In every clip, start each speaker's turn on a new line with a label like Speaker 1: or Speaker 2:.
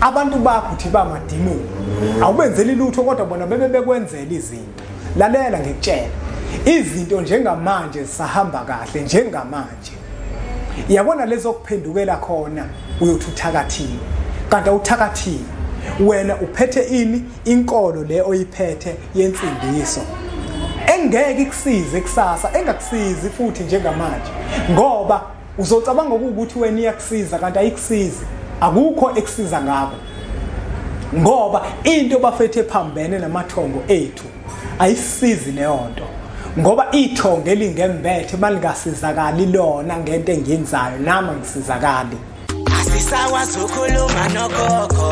Speaker 1: abantu bakho uthi bamadimoni awubenzeli lutho kodwa bona bebekwenzela izinto lalela ngikutshela izinto njengamanje zisahamba kahle njengamanje yabona lezo kuphendukela khona uyothi uthakathiwe kanti uthakathiwe wena uphethe ini inkolo le oyiphethe yensindiso engeke ikusize kusasa engakusizi futhi njengamanje ngoba uzocabanga ukuthi wena iyakusiza kanti ayikusizi akukho ekusiza ngabo ngoba into bafethe phambene namathongo ethu ayisizi leyo nto ngoba ithongo elingembethe malingasizakali lona ngento engiyenzayo nama ngisizakali
Speaker 2: asisakwazi ukukhuluma nogogo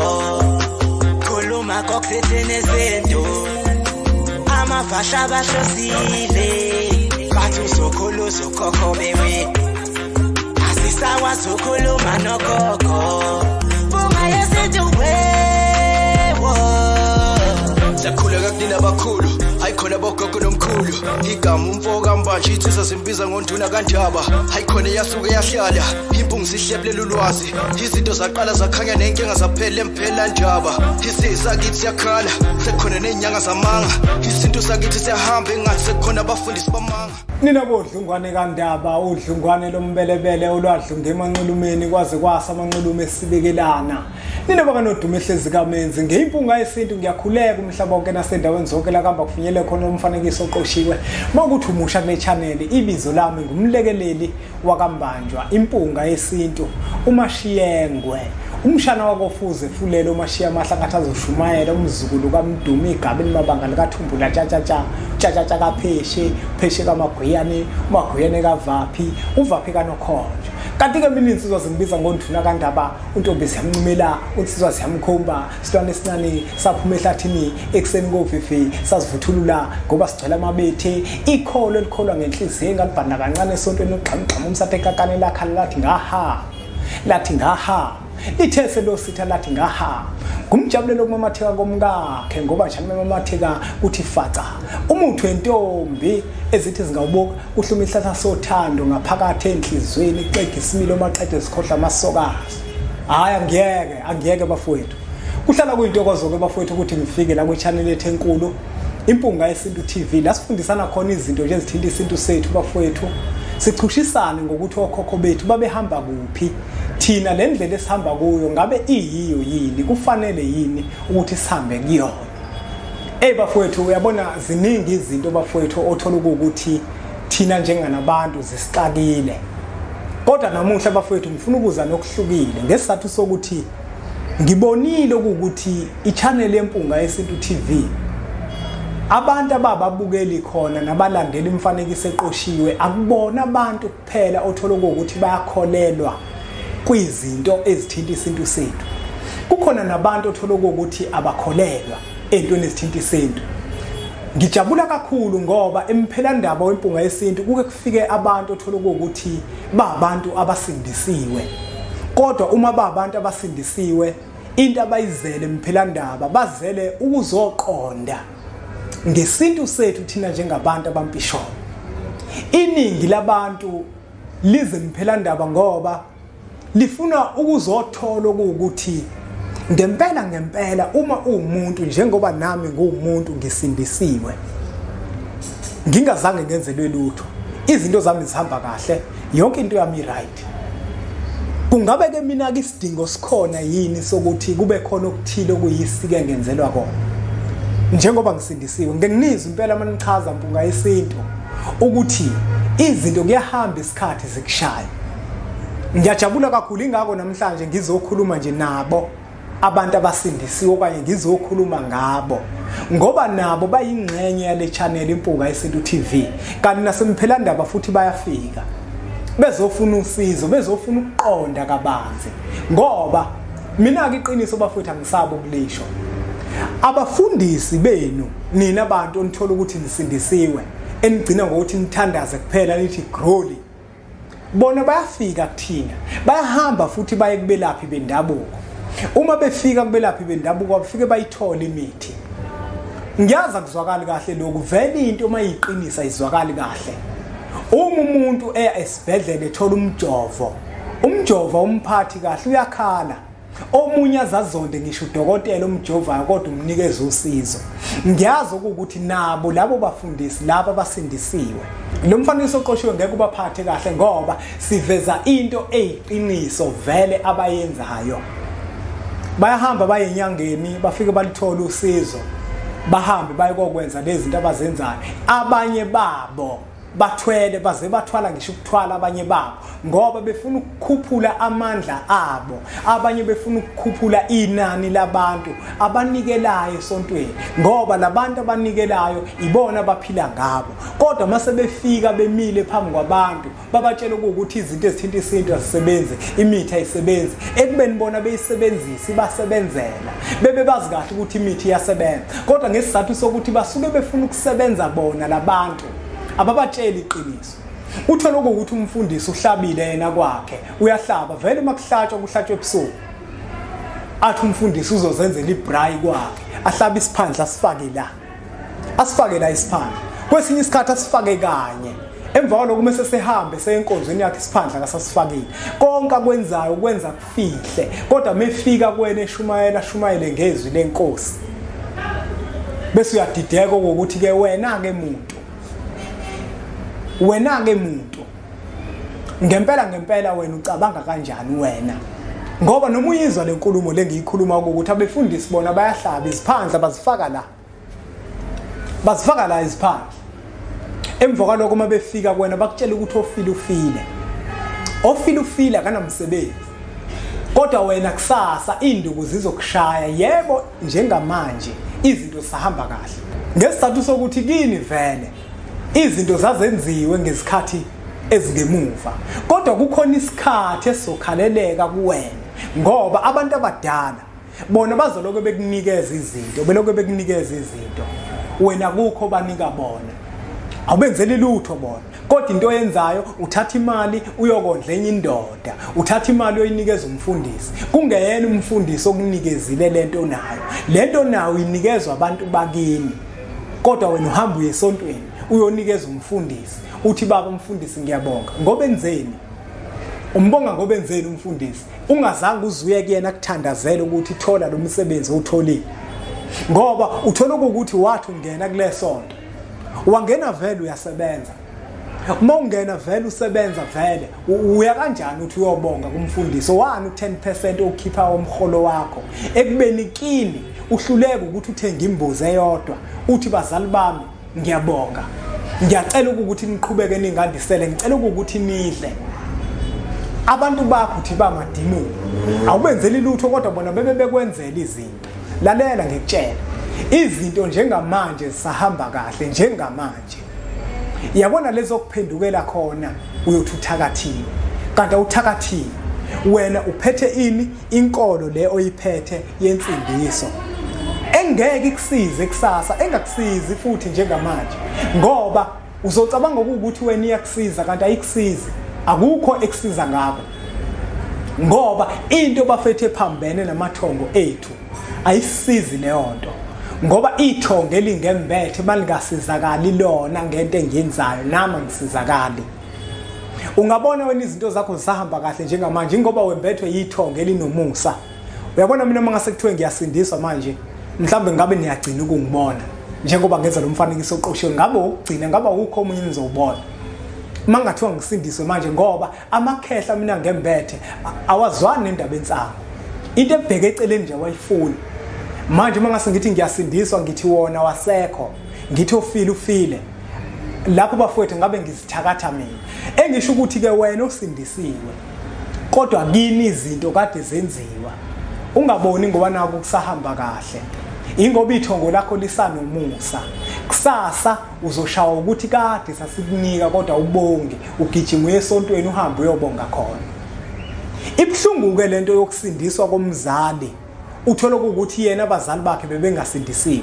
Speaker 2: khuluma kokuthethene nezinto amavasha abahlosile bathi uzokhuluza ukhokho bewe asisakwazi ukukhuluma nogogo bunga yezinto wewo
Speaker 3: sakhuleka kunina abakhulu hayikhona bogogo nomkhulu igama umfoka mbanje ithisa simbiza ngonduna kandaba hayikhona yasuke yahlala impungu sihlephlela ulwazi izinto zaqala zakhanya nenkinga zaphela emphela njaba isisa kithi siyakhala sekhona nenyanga zamanga izinto sakithi siyahamba engathi sekhona abafundisi bamanga
Speaker 1: nina bodlungwane kandaba udlungwane lombelebele olwadlunga emanqulumeni kwaze kwasa amanqulume esibekelana nina bakanodume ehlezi kamenzi ngeimpunga yesintu ngiyakhuleka umhlaba wonke nasendaweni zonke la kamba kufinyele khona umfanekiso oqoshiwe makuthi umusha kule channel ibizo lami ngumlekeleli wakambanjwa impunga yesintu umashiyengwe umshana wakofuze fulelo umashiya mahlangatha azoshumayela umzukulu kaMdumi igabeni mabanga likaThumbula tshata kaPheshe Pheshe kaMagwiyane uMagwiyane kaVaphi uVaphi kaNokhonje kanti ke mina insizwa zimbiza ngonduna kandaba untombisi yamncumela unsizwa siyamkhomba silwane esinane saphuma ehlathini ekseni kovivi sazivuthulula ngoba sigcwala amabethe ikholo elikholwa ngenhliziyo engalibhana kancane esontweni ogxamgxama umsathe kakane lakhala lathi ngaha lithe selositha lathi ngaha ngumjabulelo kumamatheka komkakhe ngoba njalo mamatheka uthi faca umuthi wentombi ezithi zingawuboka kuhluma ihlahla sothando ngaphakathi enhlizweni ixega isimilo maqede sikhohla amasokazi hayi angiyeke bafowethu kuhlala kuyintokozo ke bafowethu ukuthi ngifike la kwi-channel yethu enkulu impunga yesintu TV la sifundisana khona izinto nje ezithinta isintu sethu bafowethu sichushisane ngokuthi okhokho bethu babehamba kuphi thina le ndlela esihamba kuyo ngabe iyiyo yini kufanele yini ukuthi sihambe kuyona bafowethu uyabona ziningi izinto bafowethu othola ukuthi thina njenganabantu zisixakile kodwa namuhla bafowethu ngifuna ukuza nokuhlukile ngesizathu sokuthi ngibonile ukuthi i-channel yempunga yesintu TV abantu abababukeli khona nabalandela imfanekiso eqoshiwe akubona abantu kuphela othola ukuthi bayakholelwa kwizinto ezithinta isintu sethu kukhona nabantu othola ukuthi abakholelwa entweni ezithinta isintu ngijabula kakhulu ngoba emphelandaba wempunga yesintu kuke kufike abantu othola ukuthi babantu abasindisiwe kodwa uma babantu abasindisiwe into abayizele emphelandaba bazele ukuzoqonda ngesintu sethu thina njengabantu abampisho iningi labantu lize emphelandaba ngoba lifuna ukuzothola ukuthi ngempela uma umuntu njengoba nami ngumuntu ngisindisiwe ngingazange ngenzelwe lutho izinto zami zihamba kahle yonke into yami right kungabe ke mina ke isidingo sikhona yini sokuthi kube khona okuthile okuyisike ngenzelwa kona njengoba ngisindisiwe ngenizwe impela manichaza mpunga yesintu ukuthi izinto kuyahamba isikhathi zikushaya ngiyajabula kakhulu ingako namhlanje ngizokhuluma nje nabo abantu abasindisiwe okanye ngizokhuluma ngabo ngoba nabo bayingxenye yale channel impunga yesintu TV kanti nasemphelandaba futhi bayafika bezofuna usizo bezofuna ukuqonda kabanzi ngoba mina ke iqiniso bafowethu angisabo ukulisho abafundisi benu nina abantu onithola ukuthi nisindisiwe enigcina ngokuthi nithandaze kuphela lithi growly bona bayafika kuthina bayahamba futhi baye kubelaphi bendabuko uma befika kubelaphi bendabuko bafike bayithola imithi ngiyaza kuzwakala kahle lokhu vele into mayiqinisa izwakala kahle uma umuntu eya esibhedlele ethola umjovo umphathi kahle uyakhala omunye azazonde ngisho udokotela umjovayo kodwa umnikeza usizo. Ngiyazi ukuthi nabo labo bafundisi laba basindisiwe. Lo mfanekiso oqoshiwe ngeke ubaphathe kahle ngoba siveza into eyiqiniso vele abayenzayo. Bayahamba baye enyangeni bafike balithola usizo. Bahambe baye kokwenza lezi zinto abazenzayo. Abanye babo bathwele baze bathwala ngisho ukuthwala abanye babo ngoba befuna ukukhuphula amandla abo. Abanye befuna ukukhuphula inani labantu abanikelayo esontweni ngoba labantu abanikelayo ibona abaphila ngabo. Kodwa mase befika bemile phambi kwabantu babatshela ukuthi izinto ezithinta isinto azisebenze, imithi ayisebenzi. Ekubeni bona beyisebenzisa ibasebenzela. Bebe bazi kahle ukuthi imithi iyasebenza. Kodwa ngesizathu sokuthi basuke befuna ukusebenza bona labantu ababatshela iqiniso. Uthola ukuthi umfundisi uhlabile yena kwakhe, uyahlaba vele makuhlatshwa kuhlatshwe ebusuku. Athi umfundisi uzozenzela ibrayi kwakhe, ahlaba isiphandla asifake la. Asifake la isiphandla. Kwesinye isikhathi asifake kanye. Emva kwalokho mase sehambe seyenkonzweni yakhe isiphandla kasasifakile. Konke akwenzayo ukwenza kufihle, kodwa mefika kuwena eshumayela ngezwi lenkosi. Bese uyadideka ukuthi ke wena ke muntu ngempela wena ucabanga kanjani wena? Ngoba noma uyizwa lenkulumo lengiyikhuluma ukuthi abefundisi bona bayahlaba iziphandla bazifaka la iziphandla. Emva kwalokho uma befika kuwena bakutshela ukuthi ofile akanamsebenzi. Kodwa wena kusasa induku zizokushaya. Yebo njengamanje izinto zisahamba kahle. Ngesizathu sokuthi kini vele izinto zazenziwe ngesikhathi ezingemuva. Kodwa kukhona isikhathi esizokhaleleka kuwena ngoba abantu abadala bona bazoloke bekunikeza izinto. Wena kukho banika bona. Awubenzeli lutho bona. Kodwa into oyenzayo uthatha imali uyokondla enye indoda. Uthatha imali uyinikeza umfundisi. Kungeyena umfundisi okunikezile lento nayo. Lento nayo inikezwa abantu bakini. Kodwa wena uhamba uye esontweni uyonikeza umfundisi. Uthi baba umfundisi ngiyabonga. Ngoba enzeni? Umbonga ngoba enzeni umfundisi? Ungazange uzuye kuyena kuthandazela ukuthi thola lo msebenzi utholile. Ngoba uthola ukuthi wathi ungena kule sonto. Wangena vele uyasebenza. Uma ungena vele usebenza vele uya kanjani uthi uyobonga kumfundisi? Wani u10% okhipha umholo wakho. Ekubeni kini uhluleka ukuthi uthenge imbuzi eyodwa. Uthi bazali bami ngiyabonga. Ngiyacela ukuthi niqhubeke ningandisele. Ngicela ukuthi nidle. Abantu bakho uthi bangadimuli. Awubenzeli lutho kodwa bona bebekwenzela izinto. Lalela ngikutshela. Izinto njengamanje zisahamba kahle njengamanje. Yabona lezo kuphendukela khona uyothi uthakathiwe. Kanti uthakathiwe. Wena uphethe inkolo le oyiphethe yensindiso. Engeke ikusize kusasa, engakusizi futhi njengamanje. Ngoba uzocabanga ukuthi wena iyakusiza kanti ayikusizi. Akukho ekusiza ngabo. Ngoba into bafethe phambene namathongo ethu ayisizi leyo nto. Ngoba ithonge lingembethe balingasizakali lona ngento engiyenzayo nami ngisizakali. Ungabona wena izinto zakho zisahamba kahle njengamanje ngoba wembethwe yithonge elinomusa. Uyabona mina mangase kuthiwe ngiyasindiswa manje mhlambe ngabe niyagcina ukungibona njengoba ngenza lo mfanekiso oqoshiwe ngabe ukugcina ngabe ukho omunye nizobona. Mangathiwa ngisindiswe manje ngoba amakhehla mina ngembethe awazwani nendaba ensango. Into ebheke eceleni nje wayifuna. Manje mangase ngithi ngiyasindiswa ngithi wona wasekho. Ngithi ufile. Lapho bafowethu ngabe ngizithakatha mina. Engisho ukuthi ke wena usindisiwe. Kodwa kini izinto kade zenziwa. Ungaboni ngoba naku kusahamba kahle. Ingoba ithongo lakho lisanomusa. Kusasa uzoshawa ukuthi kade sasikunika kodwa ubonge ugijima esontweni uhambe uyobonga khona. Ibhlungu ke lento yokusindiswa komzali. Uthola ukuthi yena abazali bakhe bebengasindisiwe.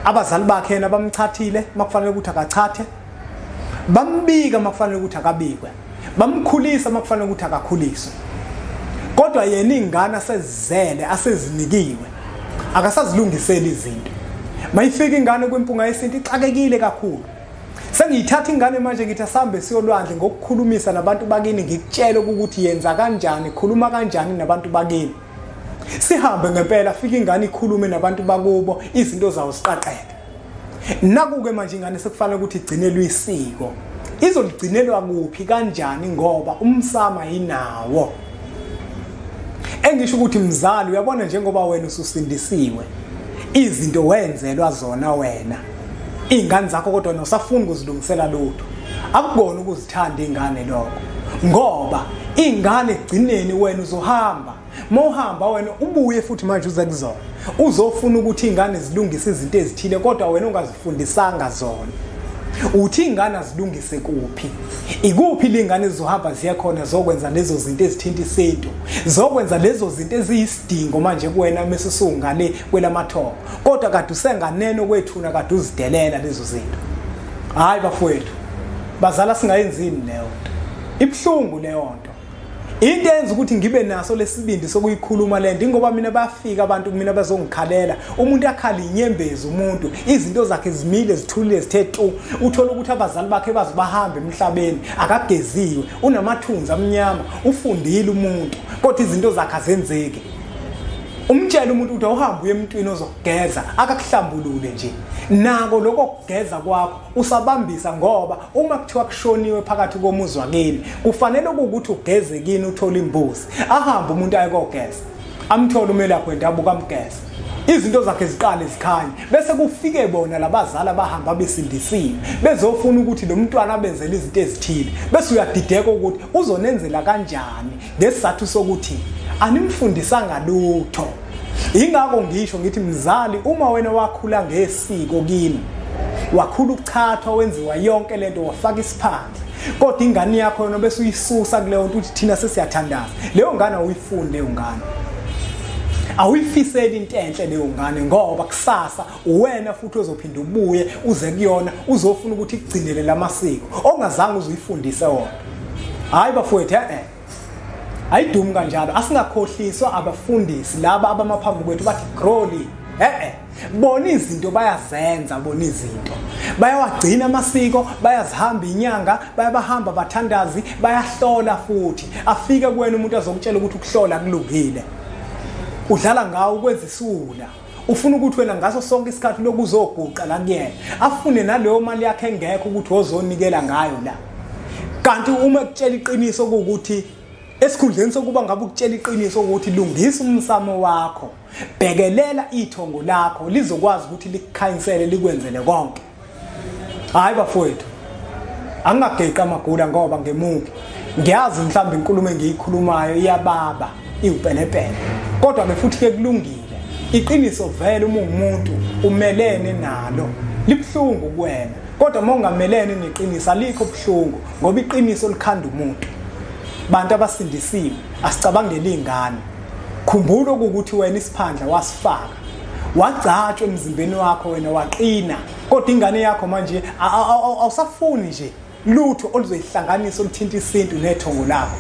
Speaker 1: Abazali bakhe yena bamchathile makufanele ukuthi akachathe. Bambika makufanele ukuthi akabikwe. Bamkhulisa makufanele ukuthi akakhuliswe. Kodwa yena ingane asezizele asezinikiwe akasazilungisela izinto. Mayifika ingane kwimpunga yesinto ixakekile kakhulu. Sengiyithatha ingane manje ngithi asambe siyolwandle ngokukhulumisa nabantu bakini ngikutshela ukuthi yenza kanjani, khuluma kanjani nabantu bakini. sihambe ngempela afike ingane ikhulume nabantu bakubo izinto zawo siqaqeke nakuke manje ingane sekufanele ukuthi igcinelwe isiko izoligcinelwa kuphi kanjani ngoba umsama yinawo engisho ukuthi mzali uyabona njengoba wena ususindisiwe izinto wenzelwa zona wena ingane zakho kodwa nosafuna ukuzilungisela lutho akubona ukuzithanda ingane lokho ngoba ingane egcineni wena uzohamba mohamba wena ubuye futhi manje uze kuzona uzofuna ukuthi ingane zilungise izinto ezithile kodwa wena ungazifundisanga zona uthi ingane azilungise kuphi ikuphi lingane zizohamba ziye khona zokwenza lezo zinto ezithinta isintu zokwenza lezo zinto eziyisidingo manje kuwena mase sungale kwelamathoko kodwa kade usenganeno kwethuna kade uzidelela lezo zinto hayi bafowethu bazala singayenzini leyo nto ibhlungu leyo nto into enza ukuthi ngibe naso lesibindi sokuyikhuluma lento ngoba mina bafika abantu mina bazongikhalela umuntu yakhala inyembezi umuntu izinto zakhe zimile zithulile zithe tu uthola ukuthi abazali bakhe bazibahambe emhlabeni akageziwe unamathunzi amnyama ufundile umuntu kodwa izinto zakhe azenzeki umtshela umuntu ukuthi awuhambe uye emntwini ozokugeza akakuhlambulule nje nako lokho kugeza kwakho usabambisa ngoba uma kuthiwa kushoniwe phakathi komuzi wakini kufanele ukuthi ugeze kini uthola imbuzi ahambe umuntu ayekogeza amthola umele akwenda abuka amgeza izinto zakhe ziqale zikhanye bese kufike bona labazala bahamba besindisiwe bezofuna ukuthi lo mntwana abenzele izinto ezithile bese uyadideka ukuthi uzonenzela kanjani ngesizathu sokuthi animfundisanga lutho ingakho ngisho ngithi mzali uma wena wakhula ngesiko kini wakhula ukuchathwa wenziwa yonke lento wafaka isiphandla kodwa ingane yakho yona bese uyisusa kuleyo nto uthi thina sesiyathandaza leyo ngane uyifunde leyo ngane awuyifiseli into enhle leyo ngane ngoba kusasa uwena futhi uzophinda ubuye uze kuyona uzofuna ukuthi igcinele lamasiko ongazange uzuyifundise wona hayi bafowethu ayidumi kanjalo asingakhohliswa abafundisi laba abamaphambi kwethu bathi growly bona izinto bayazenza bona izinto bayawagcina amasiko bayazihamba inyanga bayabahamba bathandazi bayahlola futhi afike kuwena umuntu azokutshela ukuthi ukuhlola kulungile udlala ngawo kwezisula ufuna ukuthi wena ngaso sonke isikhathi lokuzoguqa la kuyena afune naleyo mali yakhe engekho ukuthi ozonikela ngayo la kanti uma kutshela iqiniso ukuthi esikhundleni sokuba ngabe ukutshela iqiniso ukuthi lungisa umsamo wakho bhekelela ithongo lakho lizokwazi ukuthi likukhanyisele likwenzele konke hayi bafowethu angageqa amagula ngoba ngemuki ngiyazi mhlawumbe inkulumo engiyikhulumayo iyababa iwupenepene kodwa befuthi ke kulungile iqiniso vele uma umuntu umelene nalo libhlungu kuwena kodwa uma ungamelene neqiniso alikho buhlungu ngoba iqiniso likhanda umuntu bantu abasindisiwe asicabangele ingane khumbula ukuthi wena isiphandla wasifaka wagcatshwa emzimbeni wakho wena waqina kodwa ingane yakho manje awusafuni nje lutho oluzoyihlanganisa oluthinta isintu nethongo lakho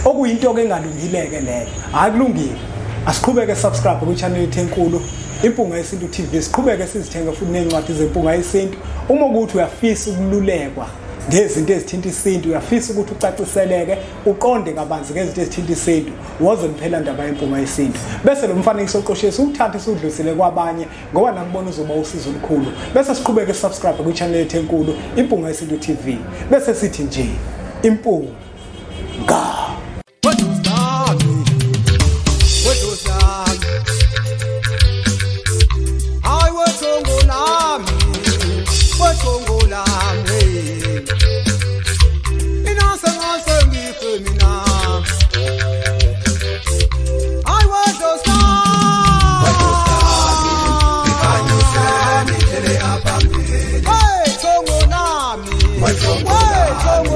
Speaker 1: okuyinto engalungileke leyo akulungile asiqhubeke subscribe ku channel ethenkulu Impunga Yesintu TV siqhubeke sizithenga futhi nencwadi zeMpunga Yesintu uma ukuthi uyafisa ukululekwa ngezinto ezithinta isintu uyafisa ukuthi ucaciseleke uqonde kabanzi ngezinto ezithinta isintu woze niphela indaba yeMpunga Yesintu bese lo mfanekiso oqoshese uthathe usudlulisele kwabanye ngoba nakubona uzoba usizo olukhulu bese siqhubeke subscribe ku channel ethenkulu Impunga Yesintu TV bese sithi nje impunga
Speaker 2: Hey,